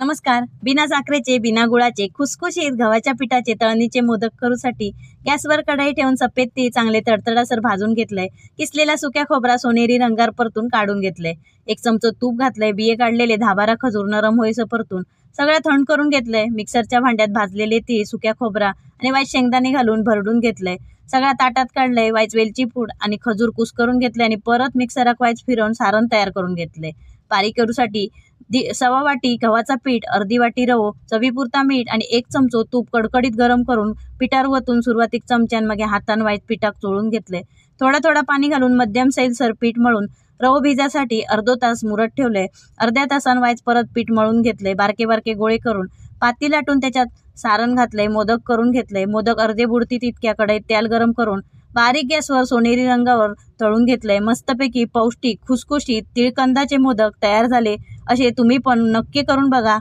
नमस्कार. बिना साखरेचे, बिना गुळाचे, खुसखुशीत गव्हाच्या पिठाचे तळणीचे मोदक करूसाठी गॅसवर कढई ठेवून सफेद तीळ चांगले तडतडासर भाजून घेतलंय. किसलेला सुक्या खोबरा सोनेरी रंगावर परतून काढून घेतलंय. 1 चमचा तूप घातलंय. बिये काढलेले 10-12 खजूर नरम होईस परतून सगळं थंड करून घेतलंय. मिक्सरच्या भांड्यात भाजलेले तीळ, सुक्या खोबरा आणि वाईट शेंगदाणे घालून भरडून घेतलंय. सगळ्या ताटात काढलंय. वाईच वेलची पूड आणि खजूर कुस करून घेतले आणि परत मिक्सरात वाईच फिरवून सारण तयार करून घेतले. बारीक करूसाठी सवा वाटी गव्हाचा पीठ, अर्धी वाटी रवो, चवीपुरता मीठ आणि 1 चमचो तूप कडकडीत गरम करून पिठावर वतून सुरुवातीक चमच्यान मग हातान वाईट पिठाक चोळून घेतले. थोडा थोडा पाणी घालून मध्यम सैलसर पीठ मळून रवो भिजासाठी अर्धो तास मुरत ठेवले. अर्ध्या तासान वाईच परत पीठ मळून घेतले. बारके बारके गोळे करून पाती लाटून त्याच्यात सारण घातले. मोदक करून घेतले. मोदक अर्धे बुडतील तितक्या कढईत तेल गरम करून बारीक गॅसवर सोनेरी रंगावर तळून घेतले. मस्तपैकी पौष्टिक खुसखुशीत तिळकंदाचे मोदक तयार झाले. असे तुम्ही पण नक्की करून बघा.